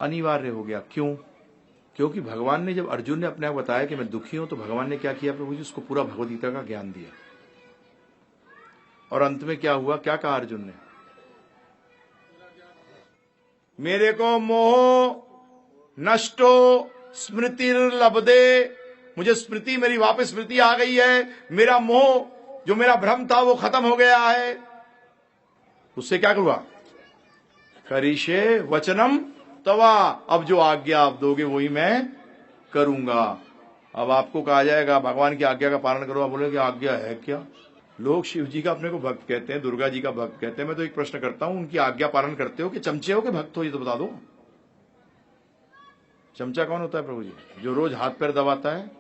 अनिवार्य हो गया। क्यों? क्योंकि भगवान ने जब अर्जुन ने अपने आप बताया कि मैं दुखी हूं, तो भगवान ने क्या किया प्रभु जी? उसको पूरा भगवद गीता का ज्ञान दिया। और अंत में क्या हुआ? क्या कहा अर्जुन ने? मेरे को मोह नष्टो स्मृतिर्लब्धे, मुझे स्मृति, मेरी वापस स्मृति आ गई है, मेरा मोह, जो मेरा भ्रम था वो खत्म हो गया है। उससे क्या हुआ? करिष्ये वचनम तवा, अब जो आज्ञा आप दोगे वही मैं करूंगा। अब आपको कहा जाएगा भगवान की आज्ञा का पालन करो, आप बोलोगे आज्ञा है क्या? लोग शिव जी का अपने को भक्त कहते हैं, दुर्गा जी का भक्त कहते हैं। मैं तो एक प्रश्न करता हूं, उनकी आज्ञा पालन करते हो कि चमचे हो के भक्त हो? ये तो बता दो। चमचा कौन होता है प्रभु जी? जो रोज हाथ पैर दबाता है,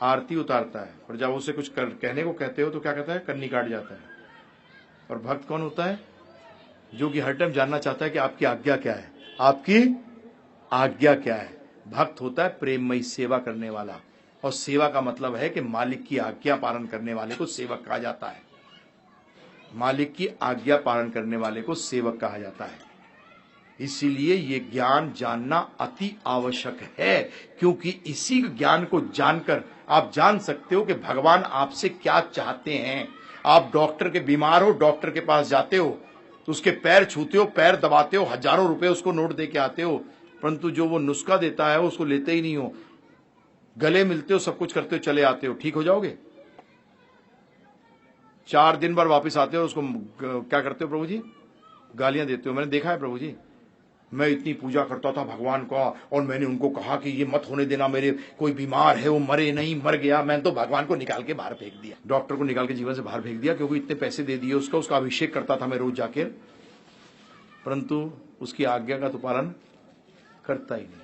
आरती उतारता है, और जब उसे कुछ कहने को कहते हो तो क्या कहता है? कन्नी काट जाता है। और भक्त कौन होता है? जो कि हर टाइम जानना चाहता है कि आपकी आज्ञा क्या है, आपकी आज्ञा क्या है। भक्त होता है प्रेममयी सेवा करने वाला, और सेवा का मतलब है कि मालिक की आज्ञा पालन करने वाले को सेवक कहा जाता है। मालिक की आज्ञा पालन करने वाले को सेवक कहा जाता है। इसीलिए ये ज्ञान जानना अति आवश्यक है, क्योंकि इसी ज्ञान को जानकर आप जान सकते हो कि भगवान आपसे क्या चाहते हैं। आप डॉक्टर के बीमार हो, डॉक्टर के पास जाते हो तो उसके पैर छूते हो, पैर दबाते हो, हजारों रुपए उसको नोट दे के आते हो, परंतु जो वो नुस्खा देता है उसको लेते ही नहीं हो, गले मिलते हो, सब कुछ करते हो, चले आते हो। ठीक हो जाओगे? 4 दिन बाद वापस आते हो, उसको क्या करते हो प्रभु जी? गालियां देते हो। मैंने देखा है प्रभु जी, मैं इतनी पूजा करता था भगवान का, और मैंने उनको कहा कि ये मत होने देना, मेरे कोई बीमार है वो मरे नहीं, मर गया, मैंने तो भगवान को निकाल के बाहर फेंक दिया, डॉक्टर को निकाल के जीवन से बाहर फेंक दिया, क्योंकि इतने पैसे दे दिए उसका अभिषेक करता था मैं रोज जाके, परंतु उसकी आज्ञा का तो पालन करता ही नहीं।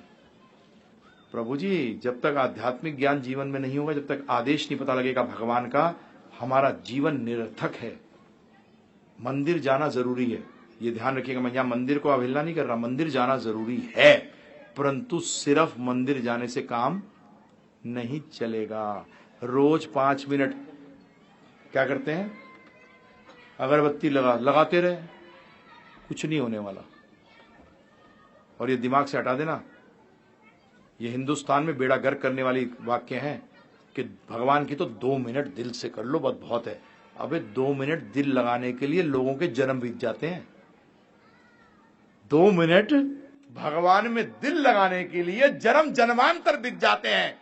प्रभु जी, जब तक आध्यात्मिक ज्ञान जीवन में नहीं होगा, जब तक आदेश नहीं पता लगेगा भगवान का, हमारा जीवन निरर्थक है। मंदिर जाना जरूरी है, ये ध्यान रखिएगा। मैं यहां मंदिर को अवहेलना नहीं कर रहा, मंदिर जाना जरूरी है, परंतु सिर्फ मंदिर जाने से काम नहीं चलेगा। रोज 5 मिनट क्या करते हैं? अगरबत्ती लगाते रहे, कुछ नहीं होने वाला। और ये दिमाग से हटा देना, ये हिंदुस्तान में बेड़ा गर्क करने वाली वाक्य हैं कि भगवान की तो 2 मिनट दिल से कर लो, बहुत है। अबे 2 मिनट दिल लगाने के लिए लोगों के जन्म बीत जाते हैं। 2 मिनट भगवान में दिल लगाने के लिए जन्म जन्मांतर बीत जाते हैं।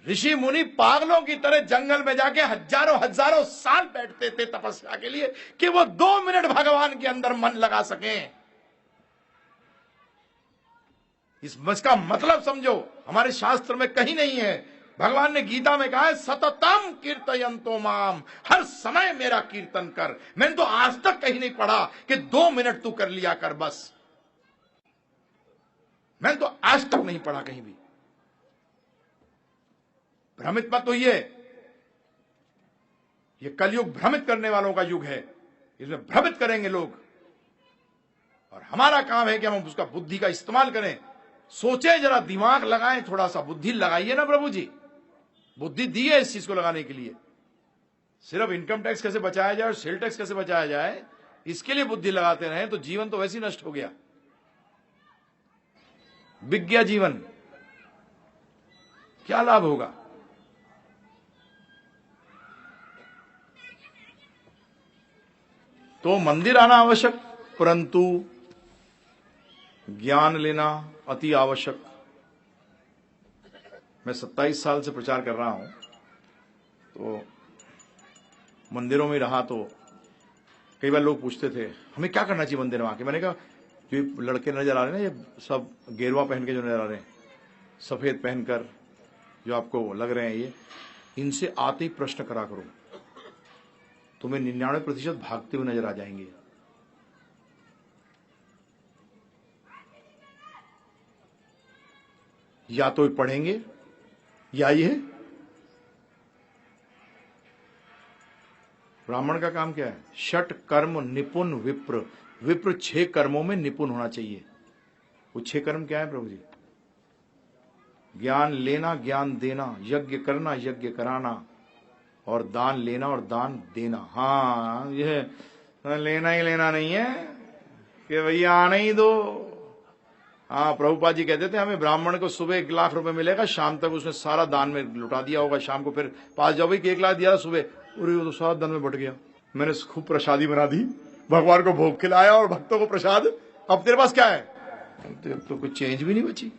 ऋषि मुनि पागलों की तरह जंगल में जाके हजारों हजारों साल बैठते थे तपस्या के लिए कि वो 2 मिनट भगवान के अंदर मन लगा सकें। इसका मतलब समझो, हमारे शास्त्र में कहीं नहीं है। भगवान ने गीता में कहा है सततम कीर्तयन्तो माम, हर समय मेरा कीर्तन कर। मैंने तो आज तक कहीं नहीं पढ़ा कि 2 मिनट तू कर लिया कर बस। मैंने तो आज तक नहीं पढ़ा कहीं भी। भ्रमित मत होइए, ये कलयुग भ्रमित करने वालों का युग है, इसमें भ्रमित करेंगे लोग, और हमारा काम है कि हम उसका बुद्धि का इस्तेमाल करें। सोचे, जरा दिमाग लगाएं, थोड़ा सा बुद्धि लगाइए ना प्रभु जी। बुद्धि दी है इस चीज को लगाने के लिए। सिर्फ इनकम टैक्स कैसे बचाया जाए और सेल टैक्स कैसे बचाया जाए, इसके लिए बुद्धि लगाते रहे तो जीवन तो वैसे ही नष्ट हो गया, बिक गया जीवन, क्या लाभ होगा? तो मंदिर आना आवश्यक, परंतु ज्ञान लेना अति आवश्यक। मैं 27 साल से प्रचार कर रहा हूं, तो मंदिरों में रहा, तो कई बार लोग पूछते थे हमें क्या करना चाहिए मंदिर में आके। मैंने कहा जो लड़के नजर आ रहे हैं ना, ये सब गेरुआ पहन के जो नजर आ रहे हैं, सफेद पहनकर जो आपको लग रहे हैं, ये इनसे आते ही प्रश्न करा करो, तुम्हें 99% भागते हुए नजर आ जाएंगे। या तो पढ़ेंगे या ये ब्राह्मण का काम क्या है? षट कर्म निपुण विप्र। विप्र 6 कर्मों में निपुण होना चाहिए। वो 6 कर्म क्या है प्रभु जी? ज्ञान लेना, ज्ञान देना, यज्ञ करना, यज्ञ कराना, और दान लेना और दान देना। हाँ, यह लेना ही लेना नहीं है कि भैया आने ही दो, हाँ, प्रभुपाद जी कहते थे हमें ब्राह्मण को सुबह 1 लाख रुपए मिलेगा, शाम तक उसने सारा दान में लुटा दिया होगा, शाम को फिर पास जाओ भाई कि 1 लाख दिया था सुबह, और वो तो सारा दान में बट गया। मैंने खूब प्रसादी बना दी, भगवान को भोग खिलाया और भक्तों को प्रसाद, अब तेरे पास क्या है? तो कुछ चेंज भी नहीं बची।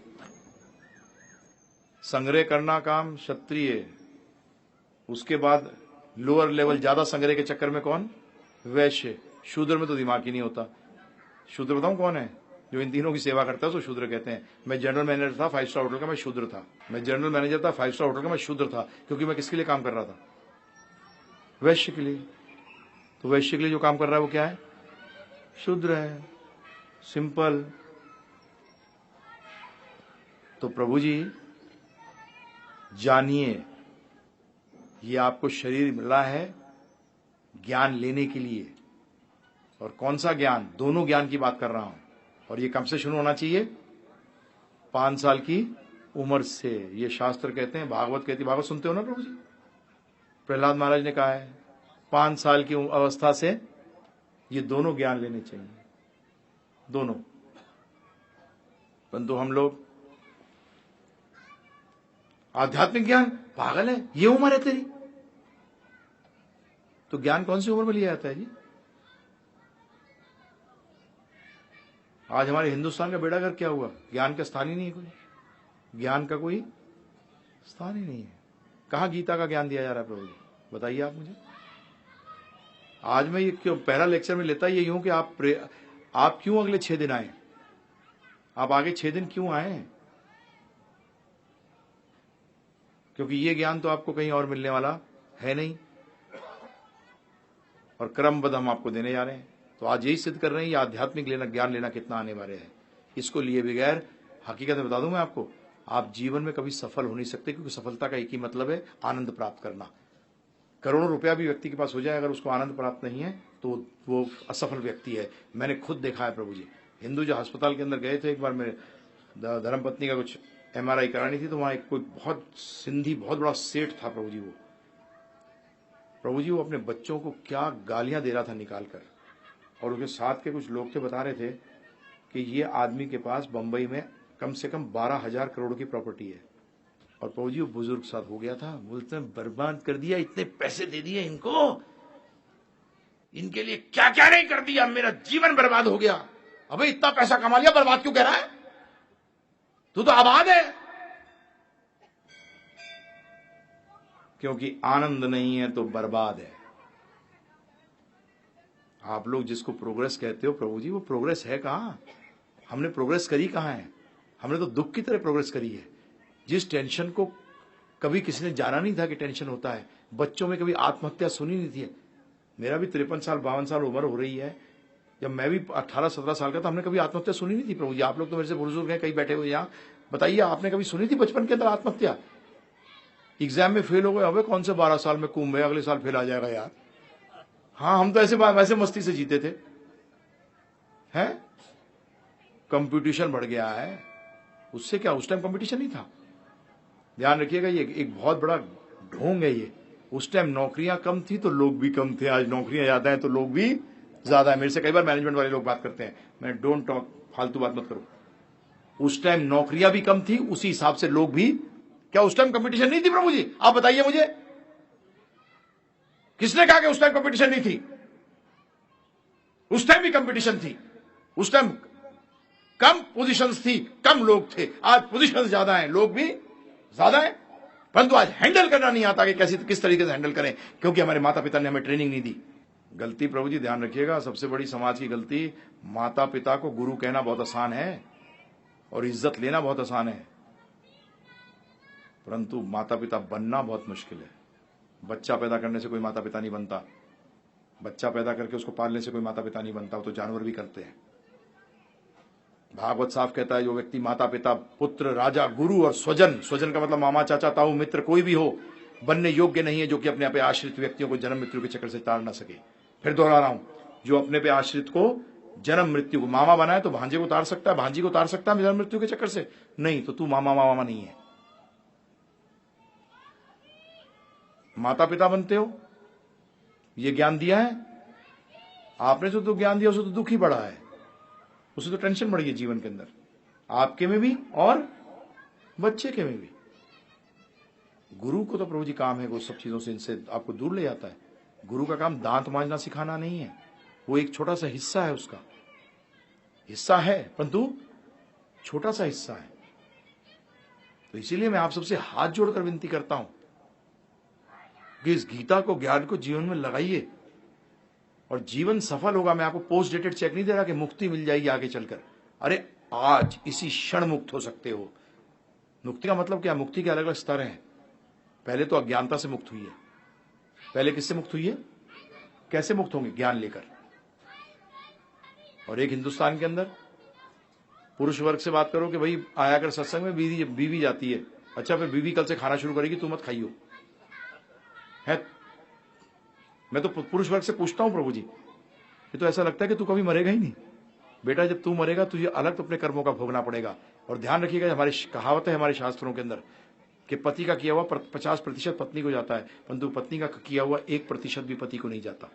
संग्रह करना काम क्षत्रिय, उसके बाद लोअर लेवल ज्यादा संग्रह के चक्कर में कौन? वैश्य। शूद्र में तो दिमाग ही नहीं होता। शूद्र बताऊं कौन है? जो इन तीनों की सेवा करता है, तो शूद्र कहते हैं। मैं जनरल मैनेजर था 5 स्टार होटल का, मैं शूद्र था। मैं जनरल मैनेजर था 5 स्टार होटल का, मैं शूद्र था, क्योंकि मैं किसके लिए काम कर रहा था? वैश्य के लिए। तो वैश्य के लिए जो काम कर रहा है वो क्या है? शूद्र है, सिंपल। तो प्रभु जी जानिए, ये आपको शरीर मिला है ज्ञान लेने के लिए। और कौन सा ज्ञान? दोनों ज्ञान की बात कर रहा हूं। और ये कब से शुरू होना चाहिए? 5 साल की उम्र से। ये शास्त्र कहते हैं, भागवत कहती, भागवत सुनते हो ना प्रभु जी? प्रहलाद महाराज ने कहा है 5 साल की अवस्था से ये दोनों ज्ञान लेने चाहिए, दोनों। परंतु हम लोग आध्यात्मिक ज्ञान, पागल है, ये उम्र है तेरी, तो ज्ञान कौन सी उम्र में लिया जाता है जी? आज हमारे हिंदुस्तान का बेड़ा गर्क क्या हुआ? ज्ञान का स्थान ही नहीं है कोई, ज्ञान का कोई स्थान ही नहीं है। कहां गीता का ज्ञान दिया जा रहा है प्रभु जी? बताइए आप मुझे। आज मैं ये क्यों पहला लेक्चर में लेता यही हूं कि आप क्यों अगले 6 दिन आए? आप आगे 6 दिन क्यों आए? क्योंकि ये ज्ञान तो आपको कहीं और मिलने वाला है नहीं, और क्रमबद्ध हम आपको देने जा रहे हैं। तो आज यही सिद्ध कर रहे हैं ये आध्यात्मिक ज्ञान लेना कितना अनिवार्य है। इसको लिए बगैर, हकीकत में बता दूं मैं आपको, आप जीवन में कभी सफल हो नहीं सकते, क्योंकि सफलता का एक ही मतलब है, आनंद प्राप्त करना। करोड़ों रुपया भी व्यक्ति के पास हो जाए, अगर उसको आनंद प्राप्त नहीं है तो वो असफल व्यक्ति है। मैंने खुद देखा है प्रभु जी। हिंदू जो अस्पताल के अंदर गए थे, एक बार मेरे धर्मपत्नी का कुछ MRI करानी थी, तो वहां एक कोई बहुत सिंधी बहुत बड़ा सेठ था प्रभु जी। वो अपने बच्चों को क्या गालियां दे रहा था निकाल कर, और उसके साथ के कुछ लोग थे, बता रहे थे कि ये आदमी के पास बंबई में कम से कम 12,000 करोड़ की प्रॉपर्टी है। और प्रभु जी वो बुजुर्ग साथ हो गया था, बोलते हैं बर्बाद कर दिया, इतने पैसे दे दिए इनको, इनके लिए क्या क्या नहीं कर दिया, मेरा जीवन बर्बाद हो गया। अबे इतना पैसा कमा लिया, बर्बाद क्यों कह रहा है? तू तो आबाद है। क्योंकि आनंद नहीं है तो बर्बाद है। आप लोग जिसको प्रोग्रेस कहते हो प्रभु जी, वो प्रोग्रेस है कहां? हमने प्रोग्रेस करी कहां है? हमने तो दुख की तरह प्रोग्रेस करी है। जिस टेंशन को कभी किसी ने जाना नहीं था कि टेंशन होता है, बच्चों में कभी आत्महत्या सुनी नहीं थी। मेरा भी 53 साल 52 साल उम्र हो रही है, जब मैं भी 18-17 साल का था, हमने कभी आत्महत्या सुनी नहीं थी प्रभु जी। आप लोग तो मेरे से बुजुर्ग हैं, कहीं बैठे हुए यहाँ, बताइए आपने कभी सुनी थी बचपन के अंदर आत्महत्या? एग्जाम में फेल हो गए, अबे कौन से 12 साल में कुंभ है, अगले साल फेल आ जाएगा यार। हाँ, हम तो ऐसे वैसे मस्ती से जीते थे। हैं? कंपटीशन बढ़ गया है, उससे क्या? उस टाइम कंपटीशन नहीं था। ध्यान रखिएगा, ये एक बहुत बड़ा ढोंग है ये। उस टाइम नौकरियां कम थी तो लोग भी कम थे, आज नौकरियां ज्यादा हैं तो लोग भी ज्यादा है। मेरे से कई बार मैनेजमेंट वाले लोग बात करते हैं, मैं डोंट टॉक, फालतू बात मत करो। उस टाइम नौकरियां भी कम थी, उसी हिसाब से लोग भी। क्या उस टाइम कंपटीशन नहीं थी प्रभु जी? आप बताइए मुझे, किसने कहा कि उस टाइम कंपटीशन नहीं थी? उस टाइम भी कंपटीशन थी। उस टाइम कम पोजीशंस थी, कम लोग थे। आज पोजीशंस ज्यादा हैं, लोग भी ज्यादा हैं, परंतु आज हैंडल करना नहीं आता कि कैसे किस तरीके से हैंडल करें, क्योंकि हमारे माता पिता ने हमें ट्रेनिंग नहीं दी। गलती प्रभु जी ध्यान रखिएगा, सबसे बड़ी समाज की गलती, माता पिता को गुरु कहना बहुत आसान है और इज्जत लेना बहुत आसान है, परंतु माता पिता बनना बहुत मुश्किल है। बच्चा पैदा करने से कोई माता पिता नहीं बनता, बच्चा पैदा करके उसको पालने से कोई माता पिता नहीं बनता, वो तो जानवर भी करते हैं। भागवत साफ कहता है, जो व्यक्ति माता पिता, पुत्र, राजा, गुरु और स्वजन, स्वजन का मतलब मामा, चाचा, ताऊ, मित्र कोई भी हो, बनने योग्य नहीं है, जो कि अपने पे आश्रित व्यक्तियों को जन्म मृत्यु के चक्कर से तार ना सके। फिर दोहरा रहा हूं, जो अपने पे आश्रित को जन्म मृत्यु को, मामा बनाए तो भांजे को उतार सकता है, भांजी को उतार सकता है जन्म मृत्यु के चक्कर से, नहीं तो तू मामा नहीं है। माता पिता बनते हो, ये ज्ञान दिया है आपने, जो तो ज्ञान दिया उसे तो दुख ही बढ़ा है, उसे तो टेंशन बढ़ी है जीवन के अंदर। आपके में भी और बच्चे के में भी। गुरु को तो प्रभु जी काम है वो सब चीजों से इनसे आपको दूर ले जाता है। गुरु का काम दांत मांजना सिखाना नहीं है, वो एक छोटा सा हिस्सा है, उसका हिस्सा है परंतु छोटा सा हिस्सा है। तो इसीलिए मैं आप सबसे हाथ जोड़कर विनती करता हूं कि इस गीता को, ज्ञान को जीवन में लगाइए और जीवन सफल होगा। मैं आपको पोस्ट डेटेड चेक नहीं दे रहा कि मुक्ति मिल जाएगी आगे चलकर। अरे आज इसी क्षण मुक्त हो सकते हो। मुक्ति का मतलब क्या? मुक्ति के अलग अलग स्तर हैं। पहले तो अज्ञानता से मुक्त हुई है। पहले किससे मुक्त हुई है? कैसे मुक्त होंगे? ज्ञान लेकर। और एक हिंदुस्तान के अंदर पुरुष वर्ग से बात करो कि भाई आया कर सत्संग में, बीवी जाती है। अच्छा फिर बीवी कल से खाना शुरू करेगी, तू मत खाइयो है। मैं तो पुरुष वर्ग से पूछता हूं प्रभु जी, ये तो ऐसा लगता है कि तू कभी मरेगा ही नहीं। बेटा जब तू मरेगा तुझे अलग तो अपने कर्मों का भोगना पड़ेगा। और ध्यान रखिएगा, हमारी कहावत है हमारे शास्त्रों के अंदर कि पति का किया हुआ 50% पत्नी को जाता है, परंतु पत्नी का किया हुआ 1% भी पति को नहीं जाता।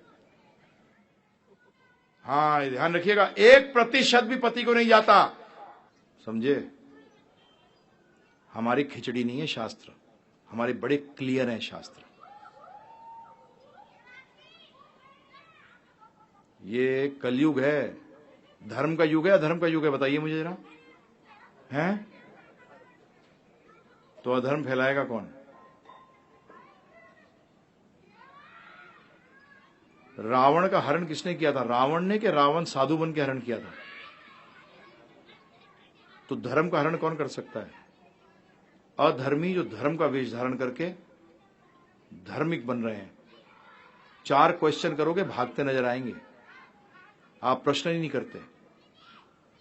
हाँ ध्यान रखिएगा, 1% भी पति को नहीं जाता। समझे? हमारी खिचड़ी नहीं है शास्त्र, हमारे बड़े क्लियर हैं शास्त्र। ये कलयुग है, धर्म का युग है, अधर्म का युग है? बताइए मुझे जरा, हैं? तो अधर्म फैलाएगा कौन? रावण का हरण किसने किया था? रावण ने कि रावण साधु बन के हरण किया था? तो धर्म का हरण कौन कर सकता है? अधर्मी जो धर्म का वेश धारण करके धार्मिक बन रहे हैं। 4 क्वेश्चन करोगे भागते नजर आएंगे। आप प्रश्न ही नहीं करते।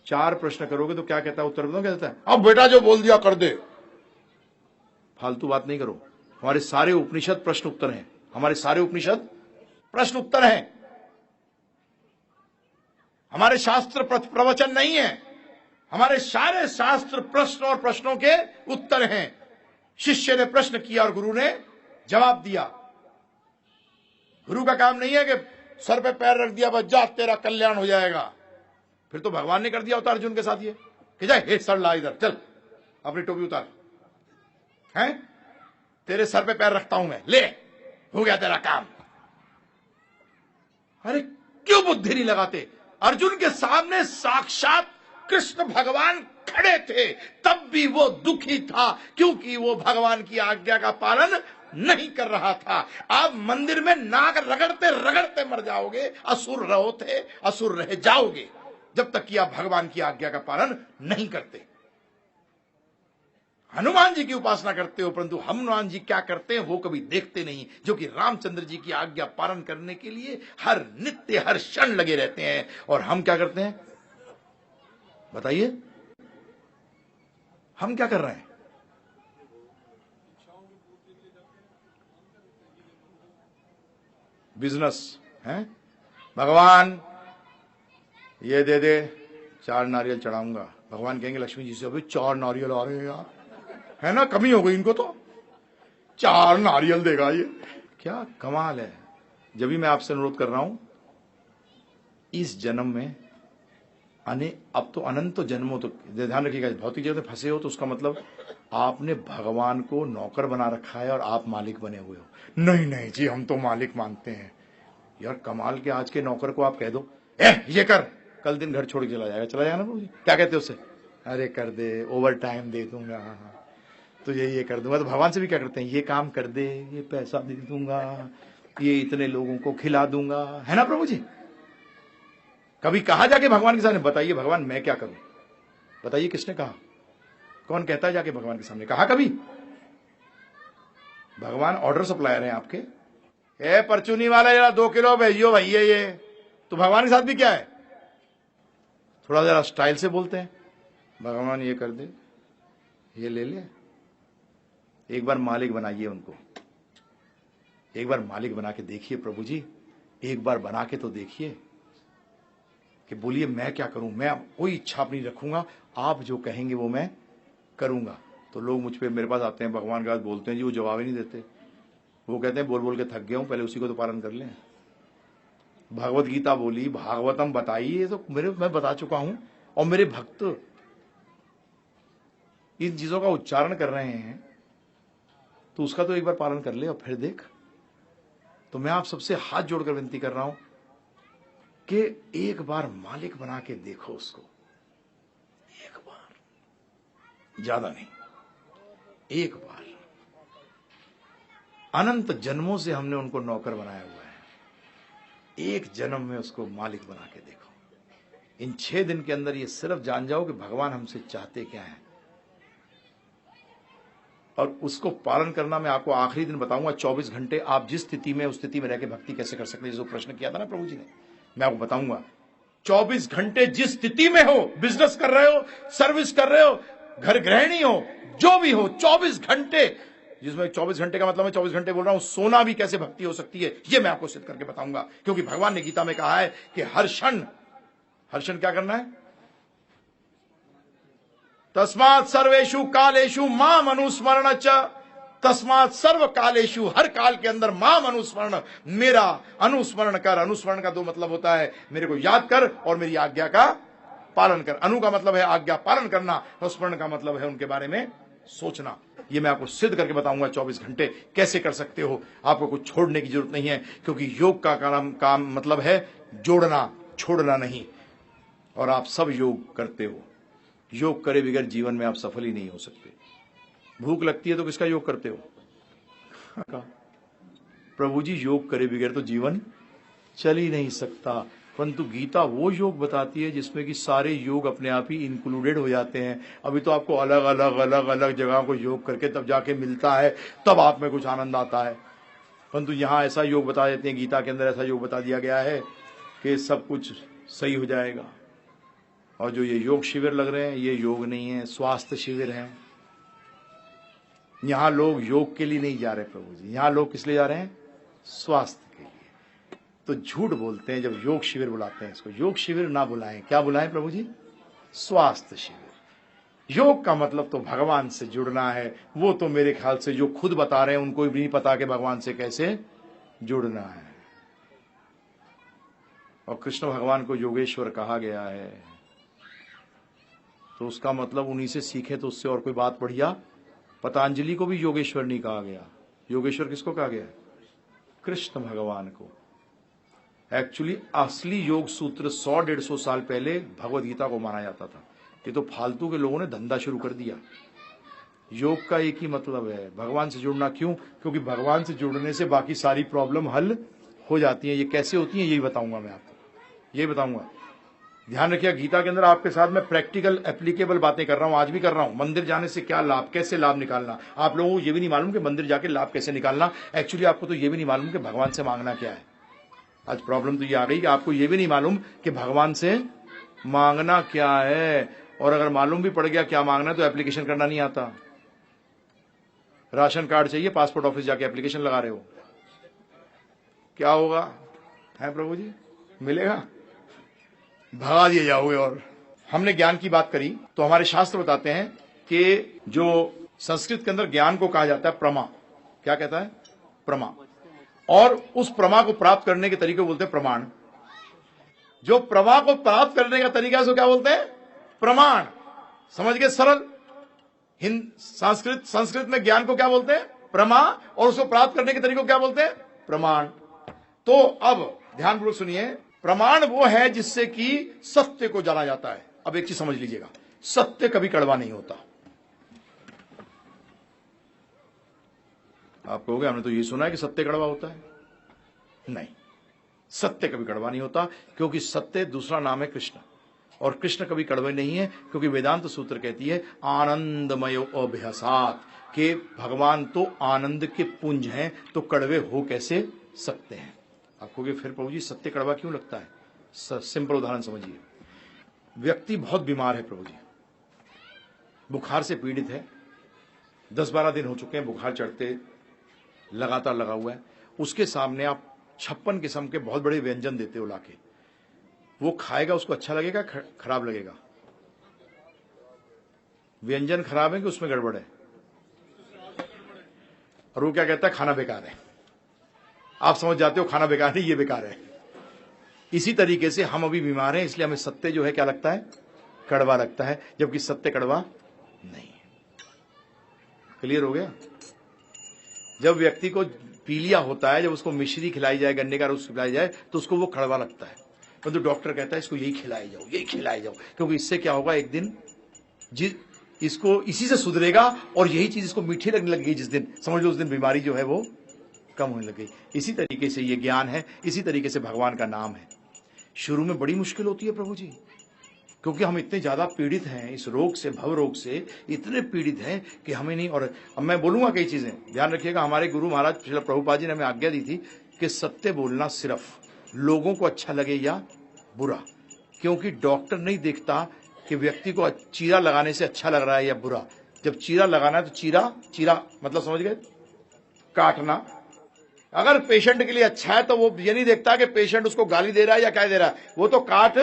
4 प्रश्न करोगे तो क्या कहता है? उत्तर बताओ क्या देता है? अब बेटा जो बोल दिया कर दे। फालतू बात नहीं करो। हमारे सारे उपनिषद प्रश्न उत्तर हैं। हमारे सारे उपनिषद प्रश्न उत्तर हैं। हमारे शास्त्र प्रवचन नहीं है, हमारे सारे शास्त्र प्रश्न और प्रश्नों के उत्तर हैं। शिष्य ने प्रश्न किया और गुरु ने जवाब दिया। गुरु का काम नहीं है कि सर पे पैर रख दिया, बस जा तेरा कल्याण हो जाएगा। फिर तो भगवान ने कर दिया होता अर्जुन के साथ ये कि जाए हे सर ला इधर, चल अपनी टोपी उतार, हैं तेरे सर पे पैर रखता हूं मैं, ले हो गया तेरा काम। अरे क्यों बुद्धि नहीं लगाते? अर्जुन के सामने साक्षात कृष्ण भगवान खड़े थे, तब भी वो दुखी था क्योंकि वो भगवान की आज्ञा का पालन नहीं कर रहा था। आप मंदिर में नाक रगड़ते रगड़ते मर जाओगे, असुर रहो थे असुर रह जाओगे, जब तक कि आप भगवान की आज्ञा का पालन नहीं करते। हनुमान जी की उपासना करते हो, परंतु हनुमान जी क्या करते हैं वो कभी देखते नहीं, जो कि रामचंद्र जी की आज्ञा पालन करने के लिए हर नित्य हर क्षण लगे रहते हैं। और हम क्या करते हैं बताइए? हम क्या कर रहे हैं? बिजनेस है। भगवान ये दे दे, 4 नारियल चढ़ाऊंगा। भगवान कहेंगे लक्ष्मी जी से, अभी 4 नारियल आ रहे हैं यार, है ना, कमी हो गई इनको, तो 4 नारियल देगा ये, क्या कमाल है। जब भी मैं आपसे अनुरोध कर रहा हूं, इस जन्म में अब तो अनंत जन्मों तो ध्यान रखिएगा, भौतिक जगत में फंसे हो तो उसका मतलब आपने भगवान को नौकर बना रखा है और आप मालिक बने हुए हो। नहीं नहीं जी हम तो मालिक मानते हैं। यार कमाल के, आज के नौकर को आप कह दो ये कर, कल दिन घर छोड़ के चला जाएगा ना प्रभु जी। क्या कहते हो उससे? अरे कर दे, ओवर टाइम दे दूंगा, तो ये कर दूंगा। तो भगवान से भी क्या करते हैं? ये काम कर दे, ये पैसा दे दूंगा, ये इतने लोगों को खिला दूंगा, है ना प्रभु जी? कभी कहा जाके भगवान के सामने, बताइए भगवान मैं क्या करूं? बताइए किसने कहा? कौन कहता है जाके भगवान के सामने? कहा कभी? भगवान ऑर्डर सप्लायर हैं आपके। ए परचूनी वाला जरा 2 किलो भेजियो भैया ये। तो भगवान के साथ भी क्या है, थोड़ा जरा स्टाइल से बोलते हैं, भगवान ये कर दे, ये ले ले। एक बार मालिक बनाइए उनको, एक बार मालिक बना के देखिए प्रभु जी, एक बार बना के तो देखिए कि बोलिए मैं क्या करूं, मैं कोई इच्छा अपनी रखूंगा, आप जो कहेंगे वो मैं करूंगा। तो लोग मुझ पे मेरे पास आते हैं, भगवान के बात बोलते हैं जी, वो जवाब ही नहीं देते। वो कहते हैं बोल बोल के थक गया हूं, पहले उसी को तो पालन कर लें। भगवत गीता बोली, भागवतम बताइए, तो मैं बता चुका हूं। और मेरे भक्त इन चीजों का उच्चारण कर रहे हैं तो उसका तो एक बार पालन कर ले और फिर देख। तो मैं आप सबसे हाथ जोड़कर विनती कर रहा हूं कि एक बार मालिक बना के देखो उसको, एक बार, ज्यादा नहीं, एक बार। अनंत जन्मों से हमने उनको नौकर बनाया हुआ है, एक जन्म में उसको मालिक बना के देखो। इन 6 दिन के अंदर ये सिर्फ जान जाओ कि भगवान हमसे चाहते क्या है, और उसको पालन करना मैं आपको आखिरी दिन बताऊंगा। 24 घंटे आप जिस स्थिति में, उस स्थिति में रहकर भक्ति कैसे कर सकते हैं, जो प्रश्न किया था ना प्रभु जी ने, मैं आपको बताऊंगा। 24 घंटे जिस स्थिति में हो, बिजनेस कर रहे हो, सर्विस कर रहे हो, घर गृहिणी हो, जो भी हो, 24 घंटे, जिसमें 24 घंटे का मतलब मैं 24 घंटे बोल रहा हूं, सोना भी कैसे भक्ति हो सकती है, ये मैं आपको सिद्ध करके बताऊंगा। क्योंकि भगवान ने गीता में कहा है कि हर क्षण क्या करना है, तस्मात् सर्वेषु कालेषु माम अनुस्मरण च, तस्मात् सर्व कालेषु, हर काल के अंदर माम अनुस्मरण, मेरा अनुस्मरण कर। अनुस्मरण का 2 मतलब होता है, मेरे को याद कर और मेरी आज्ञा का पालन कर। अनु का मतलब है आज्ञा पालन करना, और स्मरण का मतलब है उनके बारे में सोचना। ये मैं आपको सिद्ध करके बताऊंगा 24 घंटे कैसे कर सकते हो। आपको कुछ छोड़ने की जरूरत नहीं है, क्योंकि योग का काम मतलब है जोड़ना, छोड़ना नहीं। और आप सब योग करते हो, योग करे बगैर जीवन में आप सफल ही नहीं हो सकते। भूख लगती है तो किसका योग करते हो? प्रभु जी, योग करे बगैर तो जीवन चल ही नहीं सकता। परंतु गीता वो योग बताती है जिसमें कि सारे योग अपने आप ही इंक्लूडेड हो जाते हैं। अभी तो आपको अलग अलग जगह को योग करके तब जाके मिलता है, तब आप में कुछ आनंद आता है। परंतु यहां ऐसा योग बता देते हैं, गीता के अंदर ऐसा योग बता दिया गया है कि सब कुछ सही हो जाएगा। और जो ये योग शिविर लग रहे हैं, ये योग नहीं है, स्वास्थ्य शिविर है। यहां लोग योग के लिए नहीं जा रहे प्रभु जी, यहां लोग किस लिए जा रहे हैं? स्वास्थ्य के लिए। तो झूठ बोलते हैं जब योग शिविर बुलाते हैं। इसको योग शिविर ना बुलाएं, क्या बुलाएं प्रभु जी? स्वास्थ्य शिविर। योग का मतलब तो भगवान से जुड़ना है। वो तो मेरे ख्याल से जो खुद बता रहे हैं उनको भी नहीं पता कि भगवान से कैसे जुड़ना है। और कृष्ण भगवान को योगेश्वर कहा गया है, तो उसका मतलब उन्हीं से सीखे। तो उससे और कोई बात बढ़िया? पतंजलि को भी योगेश्वर नहीं कहा गया। योगेश्वर किसको कहा गया? कृष्ण भगवान को। एक्चुअली असली योग सूत्र 100-150 साल पहले भगवद गीता को माना जाता था। ये तो फालतू के लोगों ने धंधा शुरू कर दिया। योग का एक ही मतलब है, भगवान से जुड़ना। क्यों? क्योंकि भगवान से जुड़ने से बाकी सारी प्रॉब्लम हल हो जाती है। ये कैसे होती है यही बताऊंगा मैं आपको, यही बताऊंगा। ध्यान रखिए, गीता के अंदर आपके साथ मैं प्रैक्टिकल एप्लीकेबल बातें कर रहा हूं, आज भी कर रहा हूं। मंदिर जाने से क्या लाभ, कैसे लाभ निकालना। आप लोगों को ये भी नहीं मालूम कि मंदिर जाके लाभ कैसे निकालना। एक्चुअली आपको तो ये भी नहीं मालूम कि भगवान से मांगना क्या है। आज प्रॉब्लम तो ये आ गई कि आपको ये भी नहीं मालूम कि भगवान से मांगना क्या है। और अगर मालूम भी पड़ गया क्या मांगना है तो एप्लीकेशन करना नहीं आता। राशन कार्ड चाहिए, पासपोर्ट ऑफिस जाके एप्लीकेशन लगा रहे हो, क्या होगा? है प्रभु जी, मिलेगा? भगा दिए जाओगे। और हमने ज्ञान की बात करी तो हमारे शास्त्र बताते हैं कि जो संस्कृत के अंदर ज्ञान को कहा जाता है प्रमा। क्या कहता है? प्रमा। और उस प्रमा को प्राप्त करने के तरीके बोलते हैं प्रमाण। जो प्रमा को प्राप्त करने का तरीका है क्या बोलते हैं? प्रमाण। समझ गए? सरल। संस्कृत में ज्ञान को क्या बोलते हैं? प्रमा। और उसको प्राप्त करने के तरीके को क्या बोलते हैं? प्रमाण। तो अब ध्यानपूर्वक सुनिए, प्रमाण वो है जिससे कि सत्य को जाना जाता है। अब एक चीज समझ लीजिएगा, सत्य कभी कड़वा नहीं होता। आप कहोगे हमने तो ये सुना है कि सत्य कड़वा होता है। नहीं, सत्य कभी कड़वा नहीं होता, क्योंकि सत्य दूसरा नाम है कृष्ण। और कृष्ण कभी कड़वे नहीं है, क्योंकि वेदांत सूत्र कहती है आनंदमयो अभ्यासात, के भगवान तो आनंद के पुंज हैं, तो कड़वे हो कैसे सकते हैं। आप कहोगे फिर प्रभु जी सत्य कड़वा क्यों लगता है? सिंपल उदाहरण समझिए। व्यक्ति बहुत बीमार है प्रभु जी, बुखार से पीड़ित है, 10-12 दिन हो चुके हैं बुखार चढ़ते लगातार लगा हुआ है। उसके सामने आप 56 किस्म के बहुत बड़े व्यंजन देते हो लाके, वो खाएगा, उसको अच्छा लगेगा खराब लगेगा? व्यंजन खराब है कि उसमें गड़बड़ है? और वो क्या कहता है? खाना बेकार है। आप समझ जाते हो खाना बेकार नहीं, ये बेकार है। इसी तरीके से हम अभी बीमार हैं, इसलिए हमें सत्य जो है क्या लगता है? कड़वा लगता है, जबकि सत्य कड़वा नहीं है। क्लियर हो गया? जब व्यक्ति को पीलिया होता है, जब उसको मिश्री खिलाई जाए, गन्ने का रस खिलाई जाए, तो उसको वो कड़वा लगता है, परंतु डॉक्टर कहता है इसको यही खिलाए जाओ, यही खिलाए जाओ, क्योंकि इससे क्या होगा, एक दिन इसको इसी से सुधरेगा और यही चीज इसको मीठी लगने लगेगी। जिस दिन समझ लो उस दिन बीमारी जो है वो कम होने लगी। इसी तरीके से ये ज्ञान है, इसी तरीके से भगवान का नाम है। शुरू में बड़ी मुश्किल होती है प्रभु जी, क्योंकि हम इतने ज्यादा पीड़ित हैं इस रोग से, भव रोग से इतने पीड़ित हैं कि हमें नहीं। और अब मैं बोलूंगा कई चीजें, ध्यान रखिएगा। हमारे गुरु महाराज श्रील प्रभुपाद जी ने हमें आज्ञा दी थी कि सत्य बोलना, सिर्फ लोगों को अच्छा लगे या बुरा, क्योंकि डॉक्टर नहीं देखता कि व्यक्ति को चीरा लगाने से अच्छा लग रहा है या बुरा। जब चीरा लगाना है तो चीरा मतलब समझ गए, काटना। अगर पेशेंट के लिए अच्छा है तो वो ये नहीं देखता कि पेशेंट उसको गाली दे रहा है या क्या दे रहा है, वो तो काट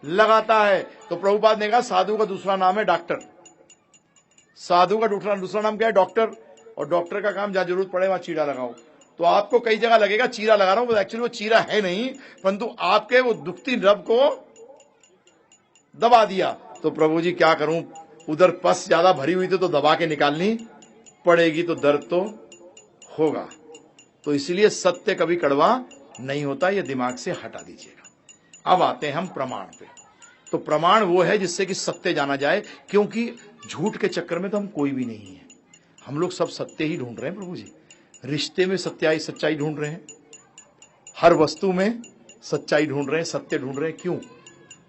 लगाता है। तो प्रभुपाद ने कहा साधु का दूसरा नाम है डॉक्टर, साधु का दूसरा नाम क्या है, डॉक्टर। और डॉक्टर का काम जहां जरूरत पड़े वहां चीरा लगाओ। तो आपको कई जगह लगेगा चीरा लगा रहा हूं, एक्चुअली वो चीरा है नहीं, परंतु आपके वो दुखती रब को दबा दिया। तो प्रभु जी क्या करूं, उधर पस ज्यादा भरी हुई थी तो दबा के निकालनी पड़ेगी, तो दर्द तो होगा। तो इसलिए सत्य कभी कड़वा नहीं होता, ये दिमाग से हटा दीजिएगा। अब आते हैं हम प्रमाण पे। तो प्रमाण वो है जिससे कि सत्य जाना जाए, क्योंकि झूठ के चक्कर में तो हम कोई भी नहीं है। हम लोग सब सत्य ही ढूंढ रहे हैं प्रभु जी। रिश्ते में सच्चाई ढूंढ रहे हैं, हर वस्तु में सच्चाई ढूंढ रहे हैं, सत्य ढूंढ रहे हैं। क्यों?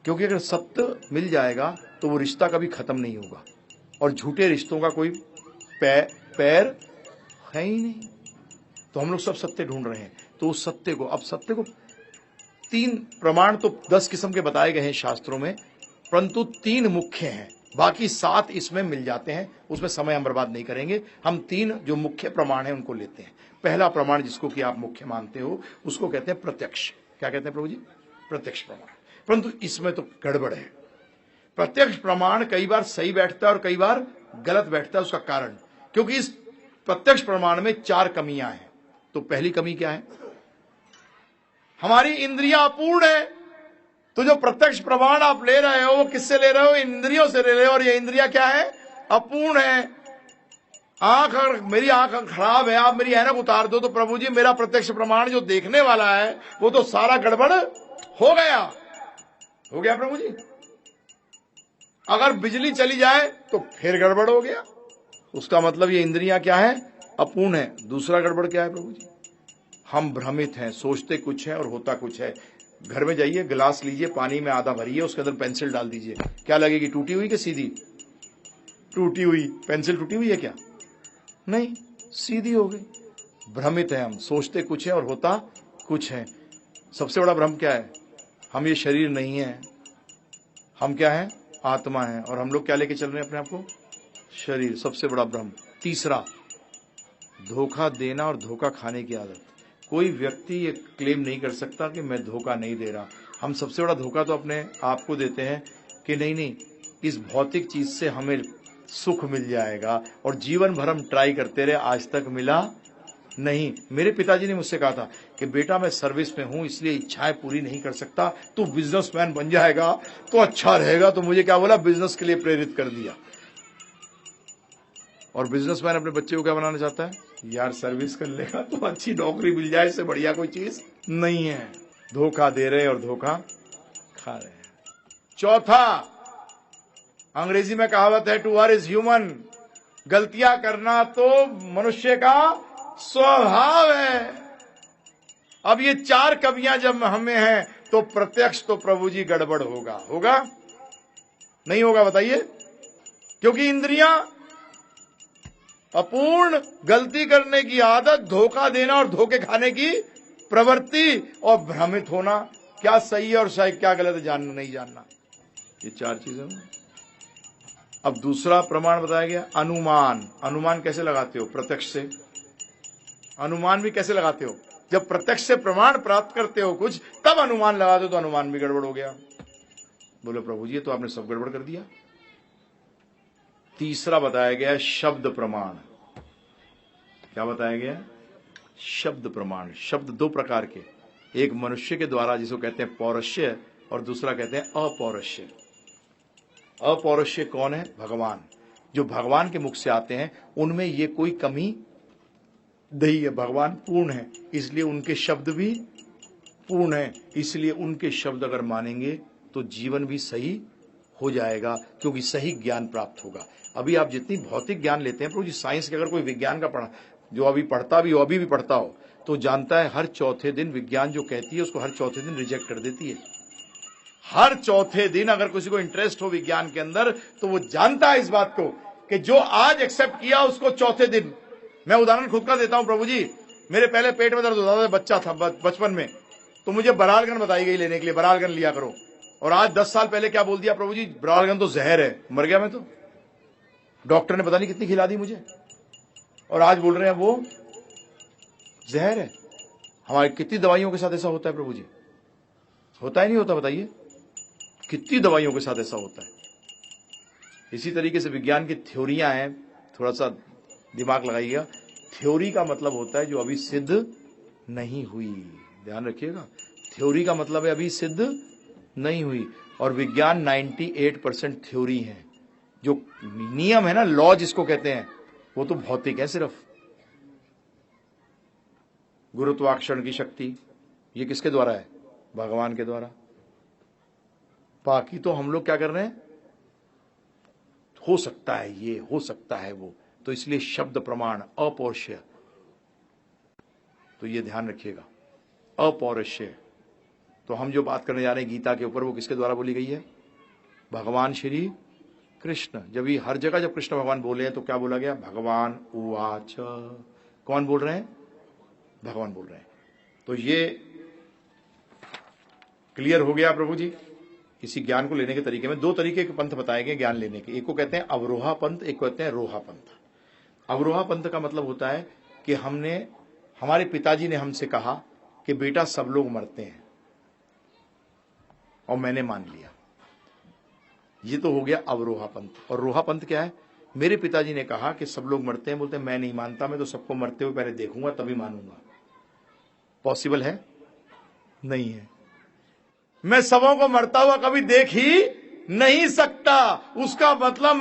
क्योंकि अगर सत्य मिल जाएगा तो वो रिश्ता कभी खत्म नहीं होगा, और झूठे रिश्तों का कोई पैर है ही नहीं। तो हम लोग सब सत्य ढूंढ रहे हैं। तो उस सत्य को, अब सत्य को 3 प्रमाण तो 10 किस्म के बताए गए हैं शास्त्रों में, परंतु 3 मुख्य हैं, बाकी 7 इसमें मिल जाते हैं। उसमें समय हम बर्बाद नहीं करेंगे। हम 3 जो मुख्य प्रमाण हैं उनको लेते हैं। पहला प्रमाण जिसको कि आप मुख्य मानते हो उसको कहते हैं प्रत्यक्ष। क्या कहते हैं प्रभु जी? प्रत्यक्ष प्रमाण। परंतु इसमें तो गड़बड़ है। प्रत्यक्ष प्रमाण कई बार सही बैठता है और कई बार गलत बैठता है। उसका कारण, क्योंकि इस प्रत्यक्ष प्रमाण में 4 कमियां हैं। तो पहली कमी क्या है? हमारी इंद्रियां अपूर्ण है। तो जो प्रत्यक्ष प्रमाण आप ले रहे हो वो किससे ले रहे हो? इंद्रियों से ले रहे हो, और ये इंद्रियां क्या है? अपूर्ण है। मेरी आंख खराब है, आप मेरी ऐनक उतार दो तो प्रभु जी मेरा प्रत्यक्ष प्रमाण जो देखने वाला है वो तो सारा गड़बड़ हो गया प्रभु जी। अगर बिजली चली जाए तो फिर गड़बड़ हो गया। उसका मतलब ये इंद्रियां क्या है? अपूर्ण है। दूसरा गड़बड़ क्या है प्रभु जी? हम भ्रमित हैं, सोचते कुछ है और होता कुछ है। घर में जाइए, गिलास लीजिए, पानी में आधा भरिए, उसके अंदर पेंसिल डाल दीजिए, क्या लगेगी? टूटी हुई कि सीधी? टूटी हुई। पेंसिल टूटी हुई है क्या? नहीं, सीधी हो गई। भ्रमित है हम, सोचते कुछ है और होता कुछ है। सबसे बड़ा भ्रम क्या है? हम ये शरीर नहीं है, हम क्या है? आत्मा है। और हम लोग क्या लेके चल रहे हैं अपने आप को? शरीर। सबसे बड़ा भ्रम। तीसरा, धोखा देना और धोखा खाने की आदत। कोई व्यक्ति ये क्लेम नहीं कर सकता कि मैं धोखा नहीं दे रहा। हम सबसे बड़ा धोखा तो अपने आप को देते हैं कि नहीं, इस भौतिक चीज से हमें सुख मिल जाएगा, और जीवन भर हम ट्राई करते रहे, आज तक मिला नहीं। मेरे पिताजी ने मुझसे कहा था कि बेटा मैं सर्विस में हूं इसलिए इच्छाएं पूरी नहीं कर सकता, तू बिजनेसमैन बन जाएगा तो अच्छा रहेगा। तो मुझे क्या बोला? बिजनेस के लिए प्रेरित कर दिया। और बिजनेसमैन अपने बच्चे को क्या बनाना चाहता है? यार सर्विस कर लेगा तो अच्छी नौकरी मिल जाए, इससे बढ़िया कोई चीज नहीं है। धोखा दे रहे और धोखा खा रहे हैं। चौथा, अंग्रेजी में कहावत है, टू err इज ह्यूमन। गलतियां करना तो मनुष्य का स्वभाव है। अब ये 4 कमियां जब हमें हैं तो प्रत्यक्ष तो प्रभु जी गड़बड़ होगा नहीं होगा? बताइए। क्योंकि इंद्रियां अपूर्ण, गलती करने की आदत, धोखा देना और धोखे खाने की प्रवृत्ति, और भ्रमित होना, क्या सही है और शायद क्या गलत है जानना नहीं जानना। ये 4 चीजें। अब दूसरा प्रमाण बताया गया, अनुमान। अनुमान कैसे लगाते हो? प्रत्यक्ष से। अनुमान भी कैसे लगाते हो? जब प्रत्यक्ष से प्रमाण प्राप्त करते हो कुछ, तब अनुमान लगाते हो, तो अनुमान भी गड़बड़ हो गया। बोले प्रभु जी तो आपने सब गड़बड़ कर दिया। तीसरा बताया गया शब्द प्रमाण। क्या बताया गया? शब्द प्रमाण। शब्द 2 प्रकार के, एक मनुष्य के द्वारा जिसको कहते हैं पौरुष्य, और दूसरा कहते हैं अपौरुष्य। अपौरुष्य कौन है? भगवान। जो भगवान के मुख से आते हैं उनमें ये कोई कमी नहीं है। भगवान पूर्ण है, इसलिए उनके शब्द भी पूर्ण है, इसलिए उनके शब्द अगर मानेंगे तो जीवन भी सही हो जाएगा, क्योंकि सही ज्ञान प्राप्त होगा। अभी आप जितनी भौतिक ज्ञान लेते हैं, प्रभु जी साइंस के अगर कोई विज्ञान का पढ़ा जो अभी पढ़ता भी हो, अभी भी पढ़ता हो, तो जानता है हर चौथे दिन विज्ञान जो कहती है उसको हर चौथे दिन रिजेक्ट कर देती है। हर चौथे दिन अगर किसी को इंटरेस्ट हो विज्ञान के अंदर तो वो जानता है इस बात को कि जो आज एक्सेप्ट किया उसको चौथे दिन। मैं उदाहरण खुद का देता हूं प्रभु जी, मेरे पहले पेट में दर्द होता था, बच्चा था बचपन में, तो मुझे बरालगन बताई गई लेने के लिए, बरालगन लिया करो। और आज 10 साल पहले क्या बोल दिया प्रभु जी, बरालगन तो जहर है, मर गया मैं तो। डॉक्टर ने पता नहीं कितनी खिला दी मुझे, और आज बोल रहे हैं वो जहर है। हमारी कितनी दवाइयों के साथ ऐसा होता है प्रभु जी, होता है नहीं होता बताइए, कितनी दवाइयों के साथ ऐसा होता है। इसी तरीके से विज्ञान की थ्योरियां हैं, थोड़ा सा दिमाग लगाइएगा। थ्योरी का मतलब होता है जो अभी सिद्ध नहीं हुई, ध्यान रखिएगा। थ्योरी का मतलब है अभी सिद्ध नहीं हुई, और विज्ञान 98% थ्योरी है। जो नियम है ना, लॉ जिसको कहते हैं, वो तो भौतिक है सिर्फ। गुरुत्वाकर्षण की शक्ति ये किसके द्वारा है? भगवान के द्वारा। बाकी तो हम लोग क्या कर रहे हैं, हो सकता है ये, हो सकता है वो, तो इसलिए शब्द प्रमाण अपौरुषेय, तो ये ध्यान रखिएगा, अपौरुषेय। तो हम जो बात करने जा रहे हैं गीता के ऊपर, वो किसके द्वारा बोली गई है? भगवान श्री कृष्ण। जब ये हर जगह जब कृष्ण भगवान बोले हैं तो क्या बोला गया? भगवान उवाच। कौन बोल रहे हैं? भगवान बोल रहे हैं। तो ये क्लियर हो गया प्रभु जी। इसी ज्ञान को लेने के तरीके में 2 तरीके के पंथ बताए गए ज्ञान लेने के। एक को कहते हैं अवरोहा पंथ, एक को कहते हैं रोहा पंथ। अवरोहा पंथ का मतलब होता है कि हमारे पिताजी ने हमसे कहा कि बेटा सब लोग मरते हैं, और मैंने मान लिया। ये तो हो गया अवरोहा पंथ। और रोहा पंथ क्या है? मेरे पिताजी ने कहा कि सब लोग मरते हैं, बोलते हैं मैं नहीं मानता, मैं तो सबको मरते हुए पहले देखूंगा तभी मानूंगा। पॉसिबल है? नहीं है। मैं सबों को मरता हुआ कभी देख ही नहीं सकता। उसका मतलब